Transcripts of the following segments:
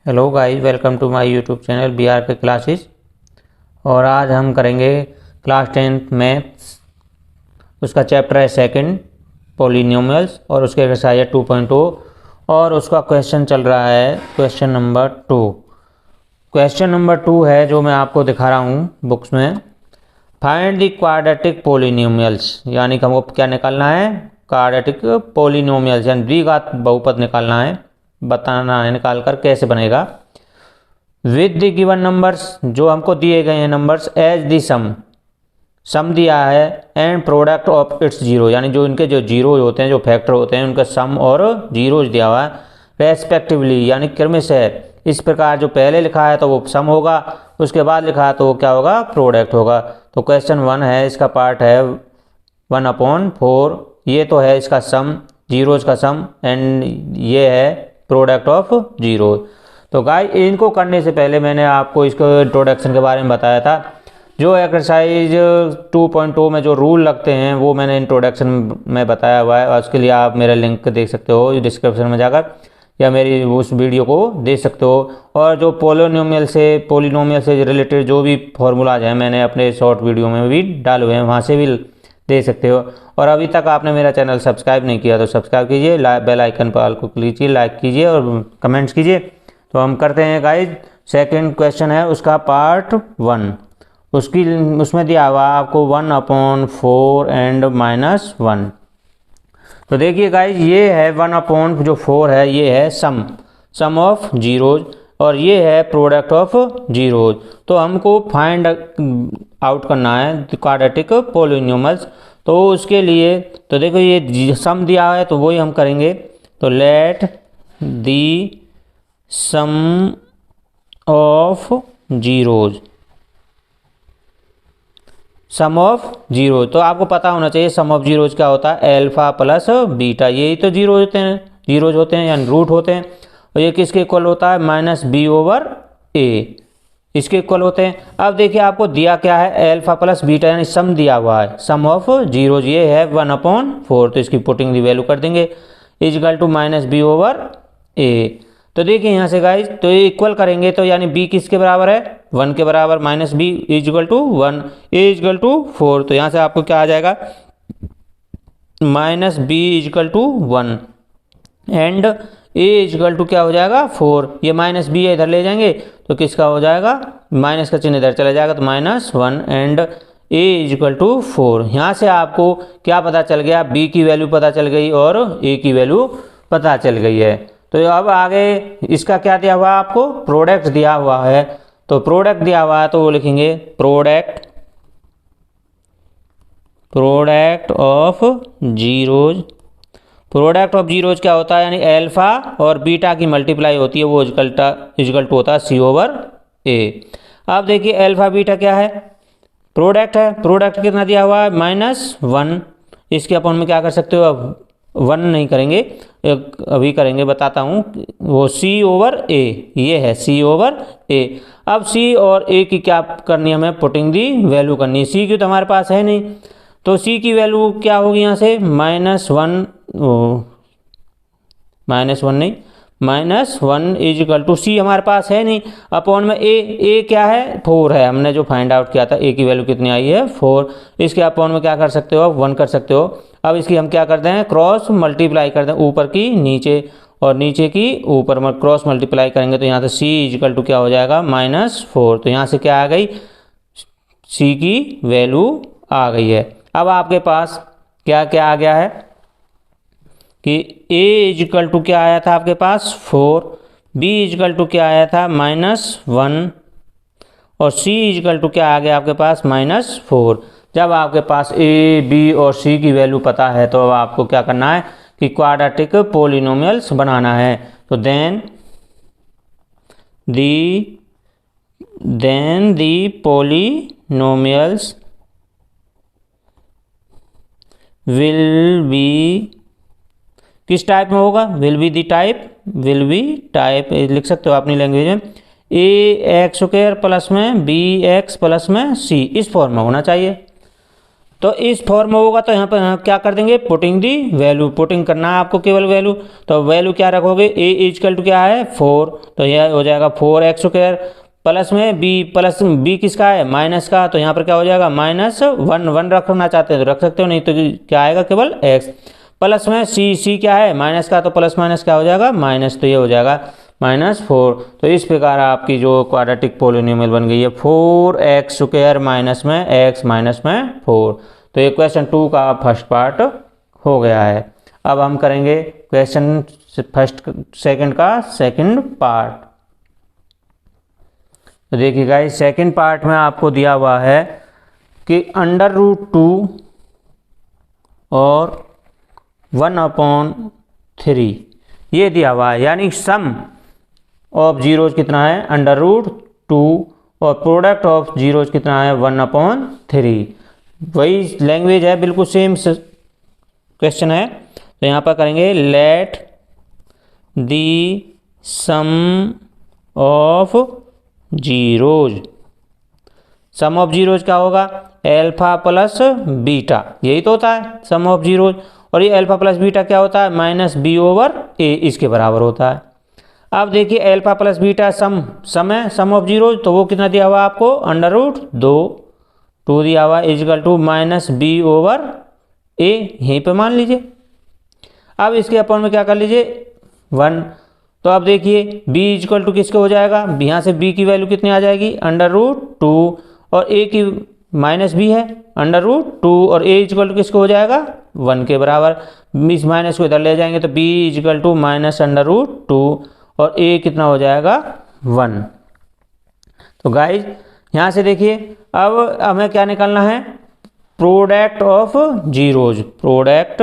Hello guys, welcome to my YouTube channel BR के classes. और आज हम करेंगे क्लास 10th मैथ्स, उसका चैप्टर है सेकंड पॉलिनोमियल्स और उसके एक्सरसाइज है 2.0 और उसका क्वेश्चन चल रहा है क्वेश्चन नंबर 2। क्वेश्चन नंबर 2 है जो मैं आपको दिखा रहा हूँ बुक्स में। फाइंड द क्वाड्रेटिक पॉलिनोमियल्स, यानी कि हमको क्या निकालना है, क्वाड्रेटिक पॉलिनोमियल्स यानी द्विघात बहुपद निकालना है, बताना है निकाल कर कैसे बनेगा। विद द गिवन नंबर्स, जो हमको दिए गए हैं नंबर्स, एज द सम दिया है and product of its zero, यानी जो इनके जो जीरो होते हैं, जो फैक्टर होते हैं, उनका सम और जीरोज दिया हुआ है रेस्पेक्टिवली, यानी क्रमशः। इस प्रकार जो पहले लिखा है तो वो सम होगा, उसके बाद लिखा है तो वो क्या होगा, प्रोडक्ट होगा। तो क्वेश्चन 1 है, इसका पार्ट है 1/4, ये तो है इसका सम, जीरोज का सम, एंड ये है प्रोडक्ट ऑफ जीरो। तो गाइस इनको करने से पहले मैंने आपको इसको इंट्रोडक्शन के बारे में बताया था। जो एक्सरसाइज 2.0 में जो रूल लगते हैं वो मैंने इंट्रोडक्शन में बताया हुआ है, और उसके लिए आप मेरा लिंक देख सकते हो डिस्क्रिप्शन में जाकर, या मेरी उस वीडियो को देख सकते हो। और जो पोलिनोमियल से रिलेटेड जो भी फॉर्मूलाज हैं मैंने अपने शॉर्ट वीडियो में भी डाले हुए हैं, वहाँ से भी देख सकते हो। और अभी तक आपने मेरा चैनल सब्सक्राइब नहीं किया तो सब्सक्राइब कीजिए, बेल आइकन पर ऑल को क्लिक कीजिए, लाइक कीजिए और कमेंट्स कीजिए। तो हम करते हैं गाइज, सेकंड क्वेश्चन है उसका पार्ट 1। उसमें दिया हुआ आपको 1/4 एंड -1। तो देखिए गाइज, ये है 1/4 है, ये है सम ऑफ जीरोज, और ये है प्रोडक्ट ऑफ जीरोज। तो हमको फाइंड आउट करना है क्वाड्रेटिक पॉलिनोमियल्स। तो उसके लिए तो देखो ये सम दिया है तो वही हम करेंगे। तो let the sum of zeros, sum of zero, तो आपको पता होना चाहिए सम ऑफ जीरोज क्या होता है, एल्फा प्लस बीटा, यही तो जीरो होते हैं, जीरोज होते हैं यानी रूट होते हैं। और ये किसके इक्वल होता है, -b/a, इसके इक्वल होते हैं। अब देखिए आपको दिया क्या है, एल्फा प्लस बीटा यानी सम दिया हुआ है, सम ऑफ जीरोज ये है 1/4, तो इसकी पुटिंग दी वैल्यू कर देंगे इजकल टू -b/a। तो देखिए यहाँ से गाइज, तो ये इक्वल करेंगे तो यानी b किसके बराबर है, 1 के बराबर, -b equal to 1, a equal to 4। तो यहाँ से आपको क्या आ जाएगा, -b equal to 1 and a equal to क्या हो जाएगा 4। ये -b इधर ले जाएंगे तो किसका हो जाएगा, माइनस का चिन्ह इधर चला जाएगा तो -1 एंड a इजकल टू 4। यहाँ से आपको क्या पता चल गया, b की वैल्यू पता चल गई और a की वैल्यू पता चल गई है। तो अब आगे इसका क्या दिया हुआ है, आपको प्रोडक्ट दिया हुआ है। तो प्रोडक्ट दिया हुआ है तो वो लिखेंगे product of zeros. Product of zeros क्या होता है, यानी एल्फा और बीटा की मल्टीप्लाई होती है, वो इजकल टू होता है c/a। अब देखिए एल्फा बीटा क्या है, प्रोडक्ट है, प्रोडक्ट कितना दिया हुआ है, -1। इसके अपन में क्या कर सकते हो, अब 1 नहीं करेंगे, अभी करेंगे, बताता हूँ, वो c/a, ये है c/a। अब c और a की क्या करनी है, हमें पुटिंग दी वैल्यू करनी है। c की तो हमारे पास है नहीं, तो c की वैल्यू क्या होगी यहाँ से, -1 इजकल टू c हमारे पास है नहीं, अपॉन में a क्या है, 4 है, हमने जो फाइंड आउट किया था a की वैल्यू कितनी आई है 4। इसके अपॉन में क्या कर सकते हो, 1 कर सकते हो। अब इसकी हम क्या करते हैं, क्रॉस मल्टीप्लाई करते हैं, ऊपर की नीचे और नीचे की ऊपर में क्रॉस मल्टीप्लाई करेंगे तो यहाँ से c इजकल टू क्या हो जाएगा, -4। तो यहाँ से क्या आ गई, c की वैल्यू आ गई है। अब आपके पास क्या क्या आ गया है कि a इजकल टू क्या आया था आपके पास 4, b इजकल टू क्या आया था -1 और c इजकल टू क्या आ गया आपके पास -4। जब आपके पास a, b और c की वैल्यू पता है तो अब आपको क्या करना है कि क्वाड्रेटिक पॉलिनोमियल्स बनाना है। तो then the polynomials will be, किस टाइप में होगा, विल बी टाइप लिख सकते हो अपनी लैंग्वेज में, ax² प्लस में bx प्लस में c, इस फॉर्म में होना चाहिए। तो इस फॉर्म में होगा तो यहाँ पर क्या कर देंगे, पुटिंग दी वैल्यू, पुटिंग करना है आपको केवल वैल्यू। तो वैल्यू क्या रखोगे, ए इजकल टू क्या है 4, तो यह हो जाएगा 4x² प्लस में बी, प्लस बी किसका है माइनस का, तो यहाँ पर क्या हो जाएगा -1, 1 रखना चाहते हैं तो रख सकते हो, नहीं तो क्या आएगा केवल x, प्लस में सी क्या है माइनस का, तो प्लस माइनस क्या हो जाएगा माइनस, तो ये हो जाएगा -4। तो इस प्रकार आपकी जो क्वाड्रेटिक पोलिनोमियल बन गई है 4x² माइनस में x माइनस में 4। तो ये क्वेश्चन 2 का फर्स्ट पार्ट हो गया है। अब हम करेंगे क्वेश्चन सेकंड का सेकंड पार्ट। तो देखिए गाइस, सेकंड पार्ट में आपको दिया हुआ है कि √2 और 1/3 ये दिया हुआ है, यानी सम ऑफ जीरोज कितना है √2 और प्रोडक्ट ऑफ जीरोज कितना है 1/3। वही लैंग्वेज है, बिल्कुल सेम क्वेश्चन है। तो यहाँ पर करेंगे let the sum of zeros, sum of zeros क्या होगा अल्फा प्लस बीटा, यही तो होता है सम ऑफ जीरोज, और ये अल्फा प्लस बीटा क्या होता है -b/a, इसके बराबर होता है। अब देखिए अल्फा प्लस बीटा सम है, सम ऑफ जीरोज, तो वो कितना दिया हुआ आपको √2 दिया हुआ इजकल टू -b/a, यहीं पे मान लीजिए। अब इसके अपन में क्या कर लीजिए 1, तो अब देखिए b इजकल टू किसके हो जाएगा, यहाँ से b की वैल्यू कितनी आ जाएगी √2 और a की -b है √2 और a इजकल टू किसको हो जाएगा 1 के बराबर। इस माइनस को इधर ले जाएंगे तो b इजकल टू -√2 और a कितना हो जाएगा 1। तो गाइज यहाँ से देखिए अब हमें क्या निकालना है, product of zeros, product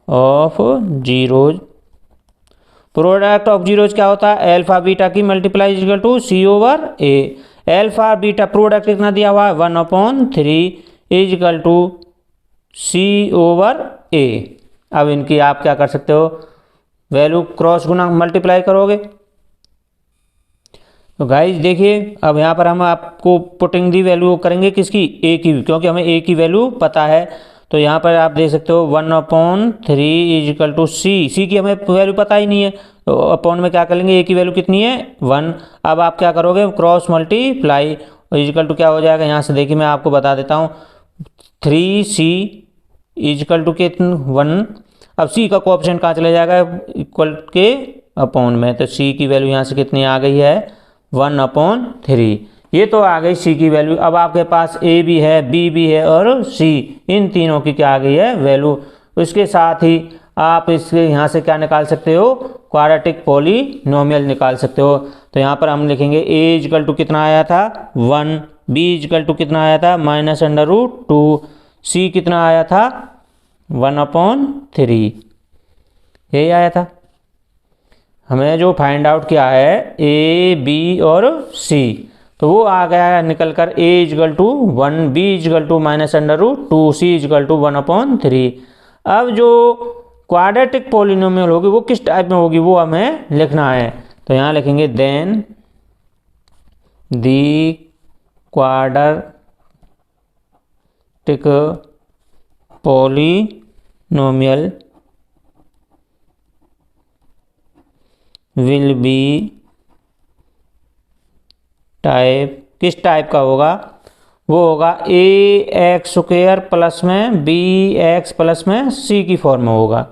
of zeros, product of zeros क्या होता है अल्फा बीटा की multiply equal to c/a, alpha beta product कितना दिया हुआ है 1/3 इक्वल टू c/a। अब इनकी आप क्या कर सकते हो, वैल्यू क्रॉस गुना मल्टीप्लाई करोगे। तो गाइज देखिए अब यहाँ पर हम आपको पुटिंग दी वैल्यू करेंगे किसकी, a की, क्योंकि हमें a की वैल्यू पता है। तो यहाँ पर आप देख सकते हो 1/3 इक्वल टू सी की हमें वैल्यू पता ही नहीं है, तो अपॉन में क्या कर लेंगे a की वैल्यू कितनी है 1। अब आप क्या करोगे क्रॉस मल्टीप्लाई इक्वल टू क्या हो जाएगा, यहाँ से देखिए मैं आपको बता देता हूँ 3c इक्वल टू कितना 1। अब c का कोएफिशिएंट कहाँ चले जाएगा इक्वल के अपॉन में, तो c की वैल्यू यहाँ से कितनी आ गई है 1/3, ये तो आ गई c की वैल्यू। अब आपके पास a भी है b भी है और c, इन तीनों की क्या आ गई है वैल्यू। उसके साथ ही आप इसके यहाँ से क्या निकाल सकते हो, क्वाड्रेटिक पॉलिनोमियल निकाल सकते हो। तो यहाँ पर हम लिखेंगे a इक्वल टू कितना आया था 1, b इक्वल टू कितना आया था -√2, c कितना आया था 1/3, यही आया था। हमें जो फाइंड आउट किया है a b और c, तो वो आ गया निकल कर a equal to 1, b equal to -√2, c equal to 1/3। अब जो क्वाड्रेटिक पॉलिनोमियल होगी वो किस टाइप में होगी वो हमें लिखना है। तो यहाँ लिखेंगे then the quadratic polynomial will be type, किस टाइप का होगा, वो होगा ax² प्लस में bx प्लस में c की फॉर्म में होगा।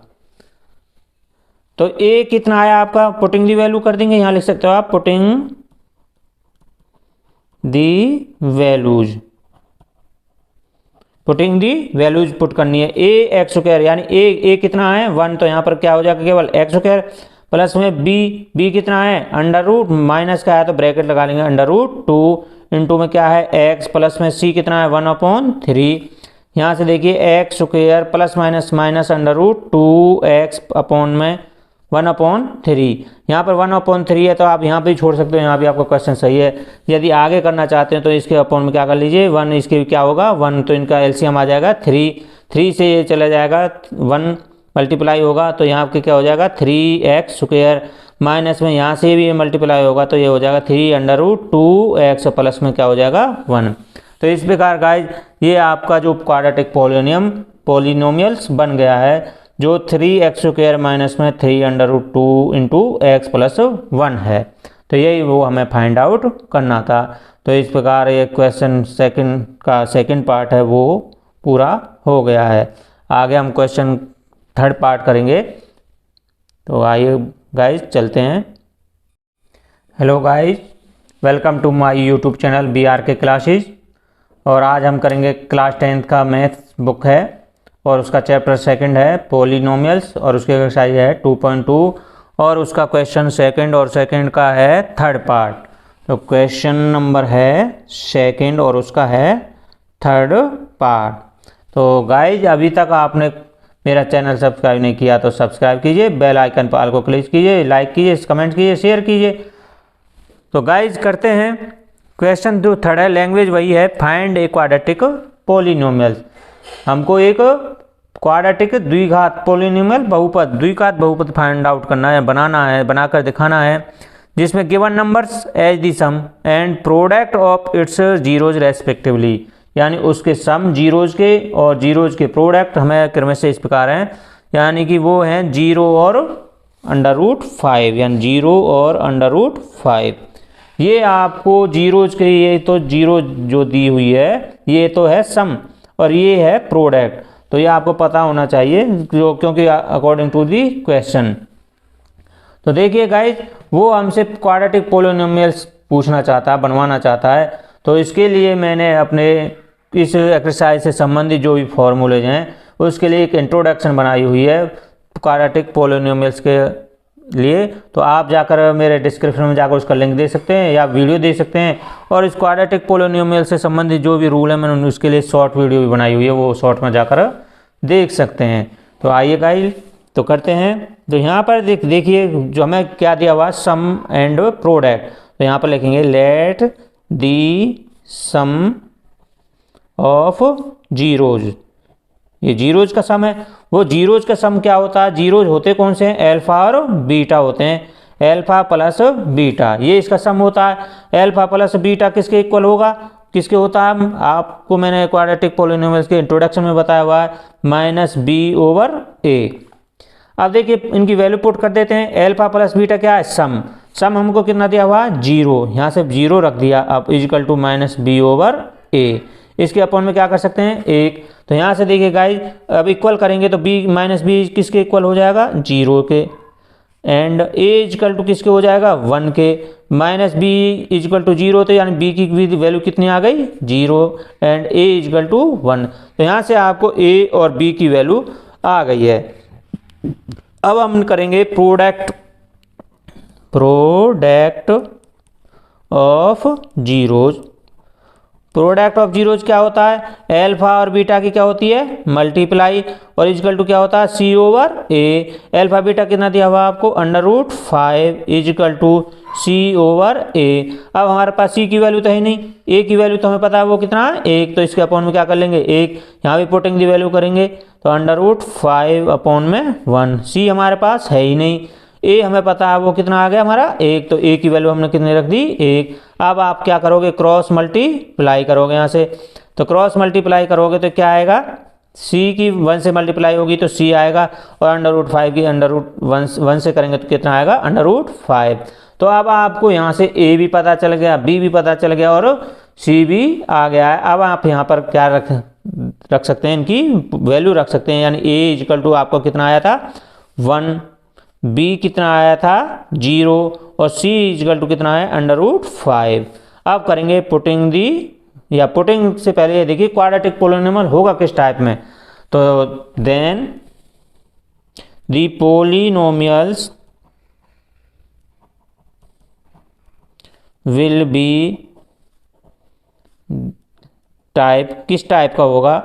तो a कितना आया आपका, पुटिंग दी वैल्यू कर देंगे, यहाँ लिख सकते हो आप putting the values, putting the values put करनी है ax², यानी a कितना है 1, तो यहाँ पर क्या हो जाएगा केवल x² प्लस में b कितना है अंडर रूट माइनस का है तो ब्रैकेट लगा लेंगे √2 इंटू में क्या है x प्लस में c कितना है 1/3। यहाँ से देखिए x² plus minus minus √2x upon में 1/3, यहाँ पर 1/3 है तो आप यहाँ पे छोड़ सकते हो, यहाँ भी आपका क्वेश्चन सही है। यदि आगे करना चाहते हैं तो इसके अपॉन में क्या कर लीजिए 1, इसके क्या होगा 1, तो इनका एलसीएम आ जाएगा 3 से ये चला जाएगा 1 मल्टीप्लाई होगा, तो यहाँ पे क्या हो जाएगा 3x² माइनस में यहाँ से भी मल्टीप्लाई होगा तो ये हो जाएगा 3√2x प्लस में क्या हो जाएगा 1। तो इस प्रकार गाइज ये आपका जो क्वाड्रेटिक पोलिनोमियल्स बन गया है, जो 3x² माइनस में 3√2 इंटू x प्लस 1 है। तो यही वो हमें फाइंड आउट करना था। तो इस प्रकार ये क्वेश्चन सेकंड पार्ट है वो पूरा हो गया है। आगे हम क्वेश्चन थर्ड पार्ट करेंगे। तो आइए गाइज चलते हैं। Hello guys, welcome to my YouTube channel BRK classes. और आज हम करेंगे क्लास 10th का मैथ्स बुक है और उसका चैप्टर सेकंड है पॉलिनोमियल्स और उसकी एक्सरसाइज है 2.2 और उसका क्वेश्चन सेकंड और सेकंड का है थर्ड पार्ट। तो क्वेश्चन नंबर है सेकंड और उसका है थर्ड पार्ट। तो गाइज अभी तक आपने मेरा चैनल सब्सक्राइब नहीं किया तो सब्सक्राइब कीजिए, बेल आइकन पर ऑल को क्लिक कीजिए, लाइक कीजिए, कमेंट कीजिए, शेयर कीजिए। तो गाइज करते हैं क्वेश्चन जो थर्ड है, लैंग्वेज वही है, फाइंड ए क्वाड्रेटिक पोलिनोमियल। हमको एक क्वाड्रेटिक द्विघात पोलिनोमियल द्विघात बहुपद फाइंड आउट करना है, बनाना है, बनाकर दिखाना है, जिसमें given numbers as the sum and product of its zeros respectively, यानी उसके सम जीरोज के और जीरोज के प्रोडक्ट हमें क्रम से इस प्रकार हैं, यानी कि वो हैं 0 और √5, यानी 0 और √5। ये आपको जीरोज के, ये तो जीरो जो दी हुई है ये तो है सम और ये है प्रोडक्ट। तो ये आपको पता होना चाहिए क्योंकि अकॉर्डिंग टू दी क्वेश्चन। तो देखिए गाइज वो हमसे क्वाड्रेटिक पोलिनोमियल्स पूछना चाहता है, बनवाना चाहता है। तो इसके लिए मैंने अपने इस एक्सरसाइज से संबंधित जो भी फॉर्मूलेज हैं उसके लिए एक इंट्रोडक्शन बनाई हुई है क्वाड्रेटिक पोलिनोमियल्स के लिए। तो आप जाकर मेरे डिस्क्रिप्शन में जाकर उसका लिंक दे सकते हैं या वीडियो दे सकते हैं, और इस क्वाड्रेटिक पोलिनोमियल से संबंधित जो भी रूल है मैंने उसके लिए शॉर्ट वीडियो भी बनाई हुई है, वो शॉर्ट में जाकर देख सकते हैं। तो आइए गाइस तो करते हैं। तो यहाँ पर देखिए जो हमें क्या दिया हुआ, सम एंड प्रोडक्ट। तो यहाँ पर लिखेंगे let the sum of zeros, ये जीरोज का सम है। वो जीरोज का सम क्या होता है, जीरोज होते कौन से हैं, अल्फा और बीटा होते हैं, अल्फा प्लस बीटा, ये इसका सम होता है। अल्फा प्लस बीटा किसके इक्वल होगा, किसके होता है, आपको मैंने क्वाड्रेटिक पोलिनोमियल्स के इंट्रोडक्शन में बताया हुआ है, -b/a। अब देखिए इनकी वैल्यू पुट कर देते हैं। अल्फा प्लस बीटा क्या है, सम। सम हमको कितना दिया हुआ है 0, यहाँ से 0 रख दिया। अब इजिकल टू -b/a, इसके अपॉन में क्या कर सकते हैं 1। तो यहाँ से देखिए गाइज अब इक्वल करेंगे तो b किसके इक्वल हो जाएगा 0 के, एंड a इजिकल टू किसके हो जाएगा 1 के, -b इजिकल टू 0, तो यानी b की वैल्यू कितनी आ गई 0 एंड a इजिकल टू 1। तो यहाँ से आपको a और b की वैल्यू आ गई है। अब हम करेंगे product of zeros. Product of zeros क्या होता है, अल्फा और बीटा की क्या होती है मल्टीप्लाई, और इजिकल टू क्या होता है c/a। अल्फा बीटा कितना दिया हुआ आपको √5 इजिकल टू c/a। अब हमारे पास c की वैल्यू तो है नहीं, a की वैल्यू तो हमें पता है वो कितना है 1, तो इसके अपॉन में क्या कर लेंगे 1, यहाँ भी पुटिंग दी वैल्यू करेंगे तो √5 अपॉन में 1। c हमारे पास है ही नहीं, a हमें पता है वो कितना आ गया हमारा 1, तो a की वैल्यू हमने कितने रख दी 1। अब आप क्या करोगे, क्रॉस मल्टीप्लाई करोगे यहाँ से। तो क्रॉस मल्टीप्लाई करोगे तो क्या आएगा, c की 1 से मल्टीप्लाई होगी तो c आएगा, और √5 की √1 से करेंगे तो कितना आएगा √5। तो अब आपको यहाँ से a भी पता चल गया, b भी पता चल गया और c भी आ गया है। अब आप यहाँ पर क्या रख सकते हैं, इनकी वैल्यू रख सकते हैं, यानी a इजिकल टू आपको कितना आया था 1, b कितना आया था 0 और c इजिकल टू कितना है √5। अब करेंगे पुटिंग दी, या पुटिंग से पहले देखिए क्वाड्रेटिक पोलिनोमियल होगा किस टाइप में। तो then the polynomials will be type, किस टाइप का होगा,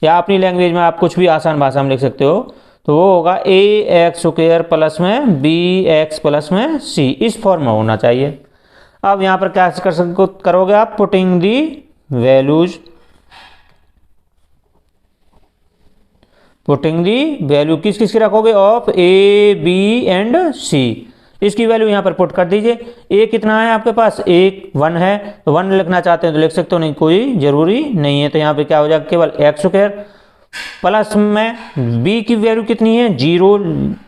या अपनी लैंग्वेज में आप कुछ भी आसान भाषा में लिख सकते हो। तो वो होगा ax² प्लस में bx प्लस में c, इस फॉर्म में होना चाहिए। अब यहाँ पर क्या करोगे आप, putting the values, putting the value किस किस की रखोगे of a b and c, इसकी वैल्यू यहाँ पर पुट कर दीजिए। ए कितना है आपके पास, एक 1 है, तो 1 लिखना चाहते हैं तो लिख सकते हो, नहीं कोई ज़रूरी नहीं है। तो यहाँ पे क्या हो जाएगा, केवल एक्स स्क्वायर प्लस में बी की वैल्यू कितनी है 0,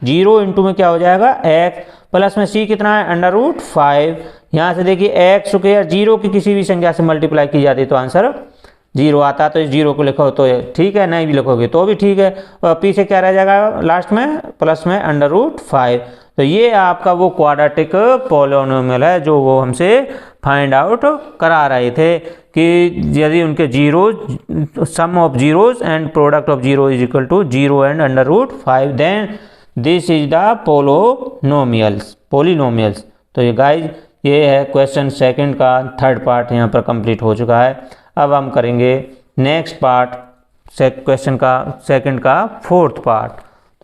0 इंटू में क्या हो जाएगा एक्स, प्लस में सी कितना है √5। यहाँ से देखिए एक्स स्क्वायर 0 की किसी भी संख्या से मल्टीप्लाई की जाती है तो आंसर 0 आता है। तो इस 0 को लिखो तो ठीक है, नहीं भी लिखोगे तो भी ठीक है। और पीछे क्या रह जाएगा लास्ट में, प्लस में √5। तो ये आपका वो क्वाड्रेटिक पॉलिनोमियल है जो वो हमसे फाइंड आउट करा रहे थे कि यदि उनके zero sum of zeros and product of zero is equal to 0 and √5 then this is the polynomials. तो ये गाइज ये है क्वेश्चन सेकंड का थर्ड पार्ट यहाँ पर कंप्लीट हो चुका है। अब हम करेंगे नेक्स्ट पार्ट क्वेश्चन का सेकंड का फोर्थ पार्ट।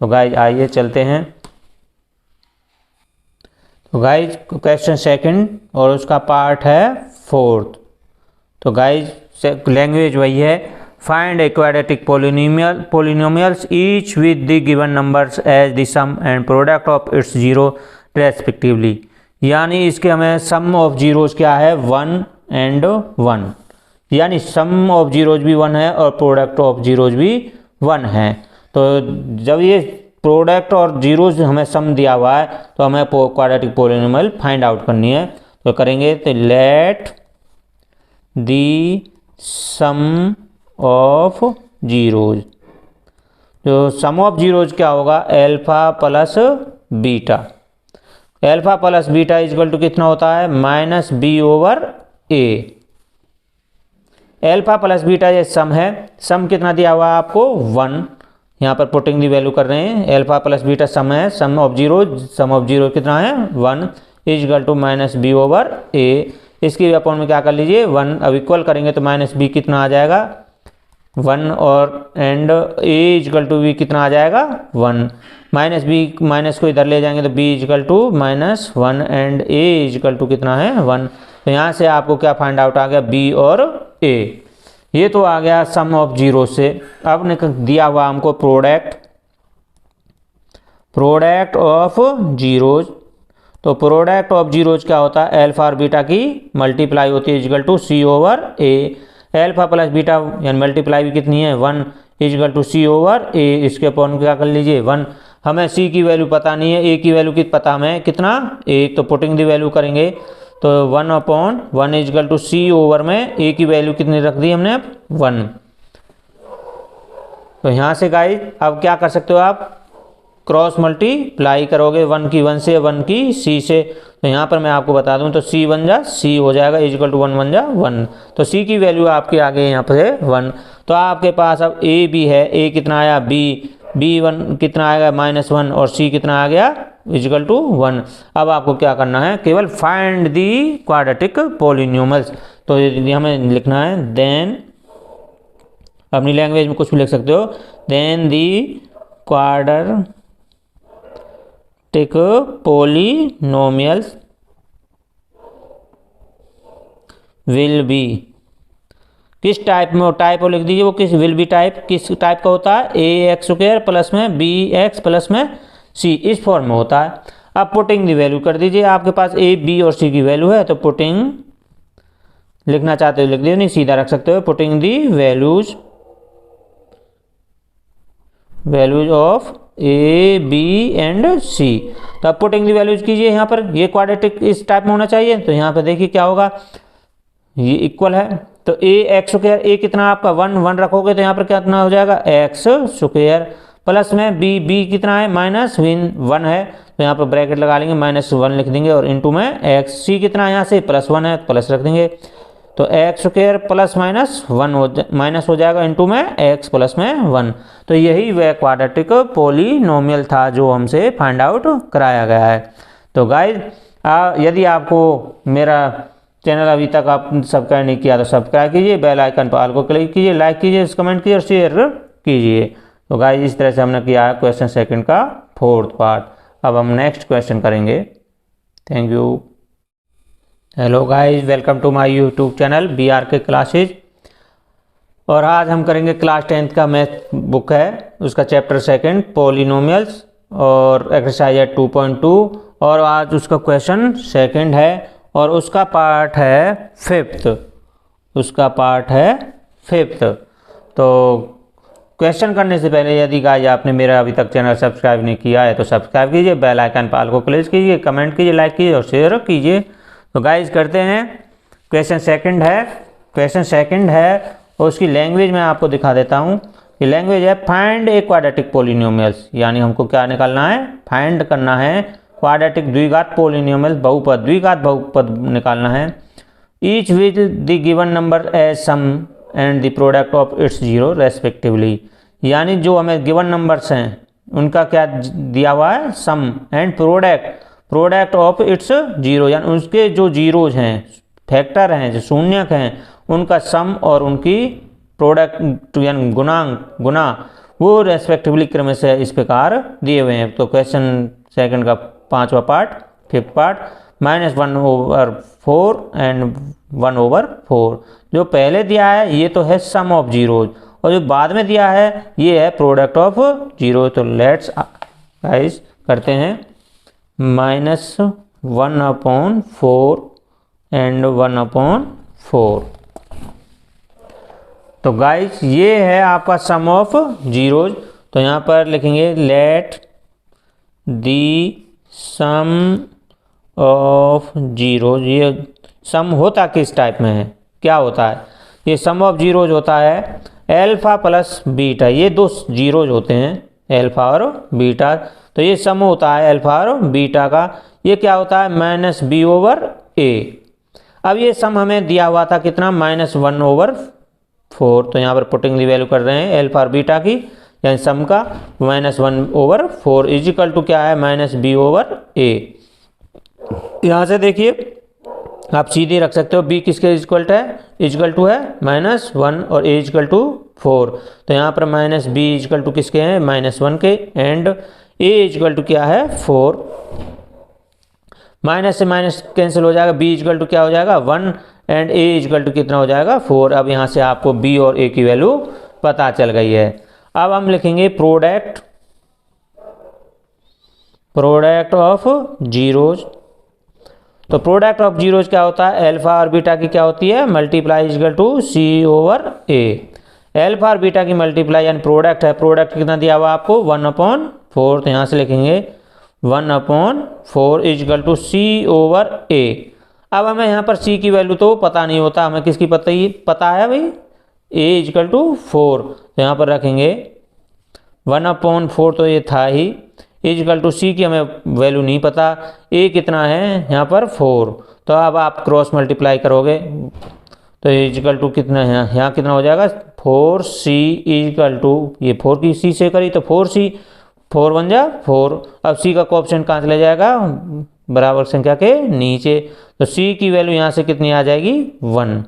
तो गाइज आइए चलते हैं। तो गाइज क्वेश्चन सेकंड और उसका पार्ट है फोर्थ। तो गाइज लैंग्वेज वही है, find a quadratic polynomials each with the given numbers as the sum and product of its zero respectively। यानी इसके हमें सम ऑफ जीरोज क्या है 1 एंड 1, यानी सम ऑफ जीरोज भी 1 है और प्रोडक्ट ऑफ जीरोज भी 1 है। तो जब ये प्रोडक्ट और जीरोज हमें सम दिया हुआ है तो हमें क्वाड्रेटिक पॉलिनोमियल फाइंड आउट करनी है। तो करेंगे तो let the sum of zeros, तो सम ऑफ जीरोज क्या होगा alpha plus beta. Alpha plus beta equal to कितना होता है -b/a। अल्फा प्लस बीटा ये सम है, सम कितना दिया हुआ है आपको 1, यहाँ पर पुटिंग दी वैल्यू कर रहे हैं। अल्फा प्लस बीटा सम है, सम ऑफ जीरो कितना है 1 इक्वल टू -b/a। इसकी अपॉन में क्या कर लीजिए 1, अब इक्वल करेंगे तो -b कितना आ जाएगा 1 और and a equal to b कितना आ जाएगा 1, -b माइनस को इधर ले जाएंगे तो b equal to -1 and a equal to कितना है 1। तो यहाँ से आपको क्या फाइंड आउट आ गया b और a। ये तो आ गया सम ऑफ जीरो से। अब दिया हुआ हमको प्रोडक्ट ऑफ जीरोज। तो प्रोडक्ट ऑफ जीरोज क्या होता है अल्फा और बीटा की मल्टीप्लाई होती है equal to c/a। Alpha plus beta यानी मल्टीप्लाई भी कितनी है 1 इक्वल टू c/a। इसके अपॉन क्या कर लीजिए 1। हमें c की वैल्यू पता नहीं है, a की वैल्यू पता हमें कितना 1, तो पुटिंग दी वैल्यू करेंगे तो 1/1 इक्वल टू c/, में a की वैल्यू कितनी रख दी हमने 1। तो यहाँ से गाइस अब क्या कर सकते हो आप क्रॉस मल्टीप्लाई करोगे 1 की 1 से 1 की c से। तो यहाँ पर मैं आपको बता दूँ तो c 1 जा c हो जाएगा इक्वल टू 1 1 जा 1। तो c की वैल्यू आपके आगे यहाँ पर है 1। तो आपके पास अब a भी है, a कितना आया b1 कितना आएगा -1 और c कितना आ गया इक्वल टू 1। अब आपको क्या करना है केवल फाइंड दी क्वाड्रेटिक पॉलिनोमियल्स। तो हमें लिखना है देन, अपनी लैंग्वेज में कुछ भी लिख सकते हो, then the quadratic polynomials will be, किस टाइप में, टाइप और लिख दीजिए वो किस विल बी टाइप किस टाइप का होता है ax² प्लस में bx प्लस में c, इस फॉर्म में होता है। अब पुटिंग दी वैल्यू कर दीजिए, आपके पास a b और c की वैल्यू है तो पुटिंग लिखना चाहते हो लिख दीजिए, नहीं सीधा रख सकते हो। Putting the values of a b and c। तो अब पुटिंग दी वैल्यूज कीजिए यहाँ पर, ये क्वाड्रेटिक इस टाइप में होना चाहिए। तो यहाँ पर देखिए क्या होगा, ये इक्वल है तो ax² a कितना आपका 1 1 रखोगे तो यहाँ पर कितना हो जाएगा x² प्लस में b कितना है -1 है तो यहाँ पर ब्रैकेट लगा लेंगे -1 लिख देंगे और इनटू में x, c कितना है यहाँ से +1 है प्लस रख देंगे तो x² प्लस माइनस हो जाएगा इनटू में x प्लस में 1। तो यही वह क्वाड्रेटिक पॉलिनोमियल था जो हमसे फाइंड आउट कराया गया है। तो गाइस यदि आपको मेरा चैनल अभी तक आप सब्सक्राइब नहीं किया तो सब्सक्राइब कीजिए, बेल आइकन पर ऑल को क्लिक कीजिए, लाइक कीजिए, कमेंट कीजिए और शेयर कीजिए। तो गाइस इस तरह से हमने किया है क्वेश्चन सेकंड का फोर्थ पार्ट। अब हम नेक्स्ट क्वेश्चन करेंगे। Thank you. Hello guys, welcome to my YouTube channel BRK classes. और आज हम करेंगे क्लास 10th का मैथ बुक है उसका चैप्टर सेकंड पॉलिनोमियल्स और एक्सरसाइज 2.2 और आज उसका क्वेश्चन सेकंड है और उसका पार्ट है फिफ्थ। तो क्वेश्चन करने से पहले यदि गाइस आपने मेरा अभी तक चैनल सब्सक्राइब नहीं किया है तो सब्सक्राइब कीजिए, बेल आइकन पाल को क्लिक कीजिए, कमेंट कीजिए, लाइक कीजिए और शेयर कीजिए। तो गाइस करते हैं। क्वेश्चन सेकंड है और उसकी लैंग्वेज मैं आपको दिखा देता हूँ। ये लैंग्वेज है फाइंड ए क्वाड्रेटिक पॉलिनोमियल्स, यानी हमको क्या निकालना है, फाइंड करना है क्वाड्रेटिक द्विघात पॉलिनोमियल बहुपद, द्विघात बहुपद निकालना है। Each with the given number as sum and the product of its zero respectively, यानी जो हमें गिवन नंबर्स हैं उनका क्या दिया हुआ है, sum and product of its zero, यानी उसके जो जीरोज हैं, फैक्टर हैं, जो शून्यक हैं, उनका सम और उनकी प्रोडक्ट यानी गुना वो रेस्पेक्टिवली क्रम से इस प्रकार दिए हुए हैं। तो क्वेश्चन सेकंड का पांचवा पार्ट, फिफ्थ पार्ट, -1/4 एंड 1/4। जो पहले दिया है ये तो है सम ऑफ जीरोज और जो बाद में दिया है ये है प्रोडक्ट ऑफ जीरो। तो लेट्स गाइस करते हैं -1/4 एंड 1/4। तो गाइस ये है आपका सम ऑफ जीरोज। तो यहाँ पर लिखेंगे let the sum of zeros. ये सम होता किस टाइप में है, क्या होता है, ये सम ऑफ जीरोज होता है अल्फा प्लस बीटा, ये दो जीरोज होते हैं अल्फा और बीटा। तो ये सम होता है अल्फा और बीटा का। ये क्या होता है, -b/a। अब ये सम हमें दिया हुआ था कितना, -1/4। तो यहाँ पर पुटिंग दी वैल्यू कर रहे हैं अल्फा और बीटा की, यानी सम का -1/4 इजिकल टू क्या है, -b/a। यहाँ से देखिए आप सीधे रख सकते हो, b किसके इक्वल टू है -1 और a इक्वल टू 4। तो यहाँ पर -b इक्वल टू किसके हैं, -1 के, एंड a इक्वल टू क्या है 4। माइनस से माइनस कैंसिल हो जाएगा, b इक्वल टू क्या हो जाएगा 1 एंड a इक्वल टू कितना हो जाएगा 4। अब यहाँ से आपको b और a की वैल्यू पता चल गई है। अब हम लिखेंगे प्रोडक्ट ऑफ जीरोज। तो प्रोडक्ट ऑफ जीरोज क्या होता है, अल्फा और बीटा की क्या होती है, multiply equal to c/a। Alpha और बीटा की मल्टीप्लाई यानी प्रोडक्ट है, प्रोडक्ट कितना दिया हुआ आपको 1/4। तो यहाँ से लिखेंगे 1/4 इक्वल टू c/a। अब हमें यहाँ पर c की वैल्यू तो पता नहीं होता, हमें किसकी पता है भाई, a इक्वल टू 4। तो यहाँ पर रखेंगे 1/4, तो ये था ही, इक्वल टू c की हमें वैल्यू नहीं पता, a कितना है यहाँ पर 4। तो अब आप क्रॉस मल्टीप्लाई करोगे तो इक्वल टू कितना है, यहाँ कितना हो जाएगा 4c इक्वल टू, ये 4 की c से करी तो 4c, 4 1 जा 4। अब c का कोएफिशिएंट कहाँ चले जाएगा, बराबर संख्या के नीचे। तो c की वैल्यू यहाँ से कितनी आ जाएगी 1,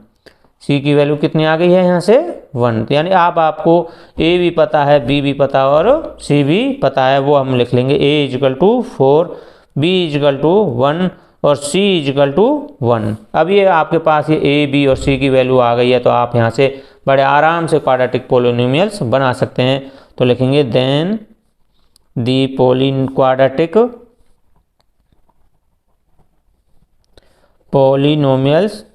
c की वैल्यू कितनी आ गई है यहाँ से 1। तो यानी आपको a भी पता है, b भी पता है और c भी पता है, वो हम लिख लेंगे a equal to 4, b equal to 1 और c इक्वल टू 1। अब ये आपके पास ये a, b और c की वैल्यू आ गई है, तो आप यहाँ से बड़े आराम से क्वाड्रेटिक पॉलिनोमियल्स बना सकते हैं। तो लिखेंगे then the quadratic polynomials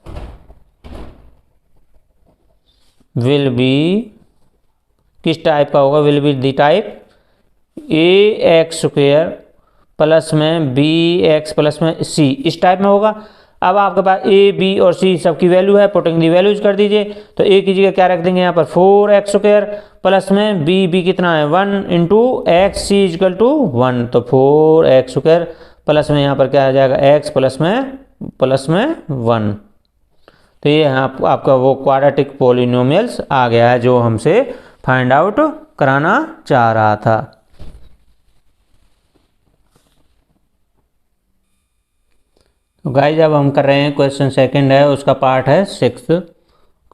will be, किस टाइप का होगा, will be the type ax² plus में bx प्लस में c, इस टाइप में होगा। अब आपके पास a, b और c सबकी वैल्यू है, पुटिंग दी वैल्यूज कर दीजिए। तो a की जगह क्या रख देंगे यहाँ पर 4x² प्लस में b कितना है 1 into x, c equal to 1। तो 4x² प्लस में यहाँ पर क्या आ जाएगा x प्लस में 1। तो ये आपका वो क्वाड्रेटिक पॉलिनोमियल्स आ गया है जो हमसे फाइंड आउट कराना चाह रहा था। तो गाइस अब हम कर रहे हैं क्वेश्चन सेकंड है, उसका पार्ट है 6।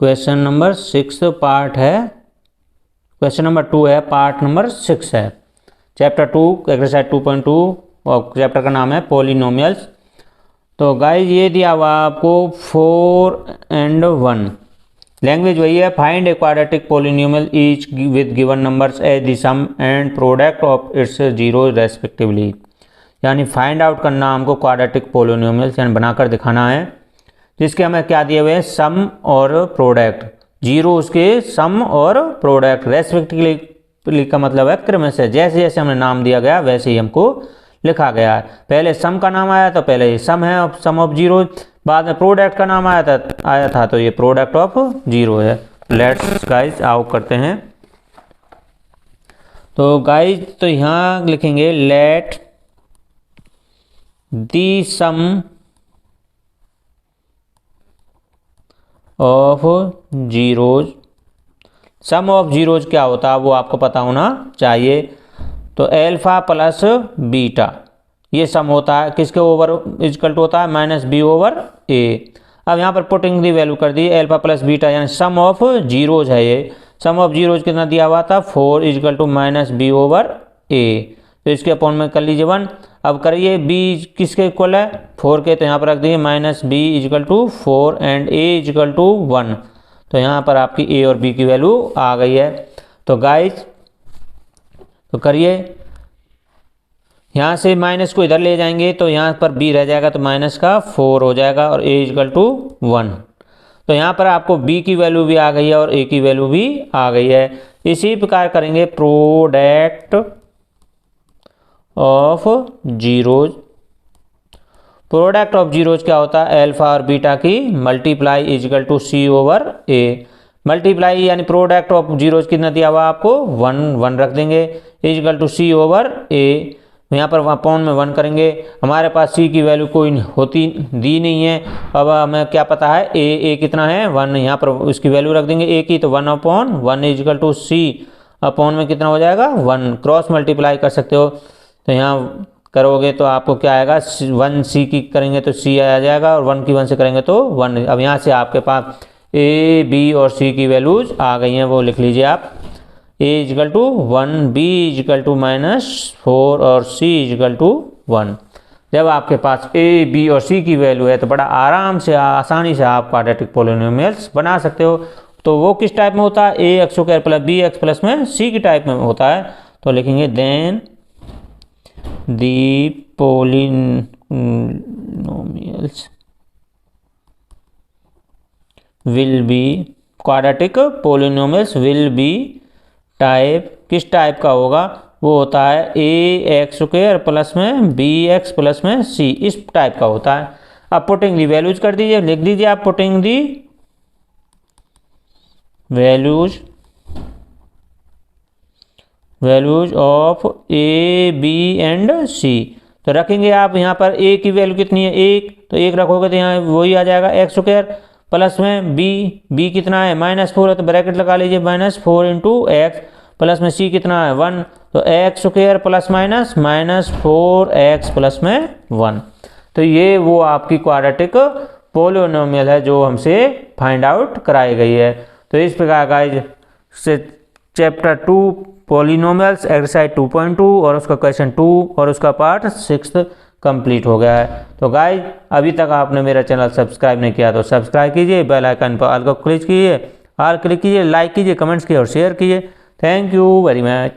क्वेश्चन नंबर 6 पार्ट है, क्वेश्चन नंबर 2 है, पार्ट नंबर 6 है। चैप्टर 2 एक्सरसाइज 2.2 और चैप्टर का नाम है पॉलिनोमियल्स। तो गाइज ये दिया हुआ आपको 4 and 1, लैंग्वेज वही है, find a quadratic polynomial each with given numbers as the sum and product of its zero respectively. यानी फाइंड आउट करना हमको क्वाड्रेटिक पोलिनोमियल्स यानी बनाकर दिखाना है, जिसके हमें क्या दिए हुए हैं, सम और प्रोडक्ट, जीरो उसके सम और प्रोडक्ट रेस्पेक्टिवली का मतलब है क्रम से, जैसे जैसे हमने नाम दिया गया वैसे ही हमको लिखा गया है। पहले सम का नाम आया तो पहले ये सम है, सम ऑफ जीरो, बाद में प्रोडक्ट का नाम आया था तो ये प्रोडक्ट ऑफ जीरो है। लेट्स गाइज आओ करते हैं। तो गाइज तो यहाँ लिखेंगे let the sum of zeros, sum of zeros क्या होता है वो आपको पता होना चाहिए। तो एल्फा प्लस बीटा ये सम होता है, किसके ओवर इक्वल टू होता है, माइनस बी ओवर ए। अब यहाँ पर पुटिंग दी वैल्यू कर दी एल्फा प्लस बीटा, यानी सम ऑफ जीरोज है ये, सम ऑफ जीरोज कितना दिया हुआ था, 4 equal to minus B over A. तो इसके अपॉन में कर लीजिए 1। अब करिए b किसके इक्वल है, 4 के, तो यहाँ पर रख दीजिए minus b equal to 4 and a equal to 1। तो यहाँ पर आपकी a और b की वैल्यू आ गई है। तो गाइज तो करिए, यहाँ से माइनस को इधर ले जाएंगे तो यहाँ पर b रह जाएगा, तो माइनस का 4 हो जाएगा और a इक्वल टू 1। तो यहाँ पर आपको b की वैल्यू भी आ गई है और a की वैल्यू भी आ गई है। इसी प्रकार करेंगे product of zeros, product of zeros क्या होता है, एल्फा और बीटा की multiply equal to c over a. Multiply यानी प्रोडक्ट ऑफ जीरोज कितना दिया हुआ आपको, 1 रख देंगे equal to c over a. यहाँ पर अपॉन में 1 करेंगे, हमारे पास सी की वैल्यू कोई होती दी नहीं है। अब हमें क्या पता है ए कितना है 1, यहाँ पर उसकी वैल्यू रख देंगे ए की, तो 1/1 इक्वल टू सी, अपॉन में कितना हो जाएगा 1, क्रॉस मल्टीप्लाई कर सकते हो। तो यहाँ करोगे तो आपको क्या आएगा, 1 सी की करेंगे तो सी आ जाएगा और 1 की 1 से करेंगे तो 1। अब यहाँ से आपके पास ए बी और सी की वैल्यूज आ गई हैं, वो लिख लीजिए आप, a equal to 1, b equal to -4 और c इक्वल टू 1। जब आपके पास a b और c की वैल्यू है तो बड़ा आराम से आसानी से आप क्वाड्रेटिक पोलिनोमियल्स बना सकते हो। तो वो किस टाइप में होता है, a x square plus b x plus में c की टाइप में होता है। तो लिखेंगे then the polynomials will be, quadratic polynomials will be type, किस टाइप का होगा, वो होता है ए एक्स स्क्वायर प्लस में बी एक्स प्लस में सी, इस टाइप का होता है। अब पुटिंग दी वैल्यूज कर दीजिए, लिख दीजिए आप putting the values of A B and C. तो रखेंगे आप यहाँ पर a की वैल्यू कितनी है 1, तो 1 रखोगे तो यहाँ वही आ जाएगा एक्स स्क्वायर प्लस में b कितना है -4 है, तो ब्रैकेट लगा लीजिए -4 इंटू एक्स, प्लस में c कितना है 1, तो x square plus minus -4x plus में 1। तो ये वो आपकी क्वाड्रेटिक पोलिनोमियल है जो हमसे फाइंड आउट कराई गई है। तो इस प्रकार गाइज से चैप्टर 2 पोलिनोमियल्स एक्सरसाइज 2.2 और उसका क्वेश्चन 2 और उसका पार्ट 6 कंप्लीट हो गया है। तो गाइज अभी तक आपने मेरा चैनल सब्सक्राइब नहीं किया तो सब्सक्राइब कीजिए, बेल आइकन पर ऑल को क्लिक कीजिए, लाइक कीजिए, कमेंट्स कीजिए और शेयर कीजिए। Thank you very much.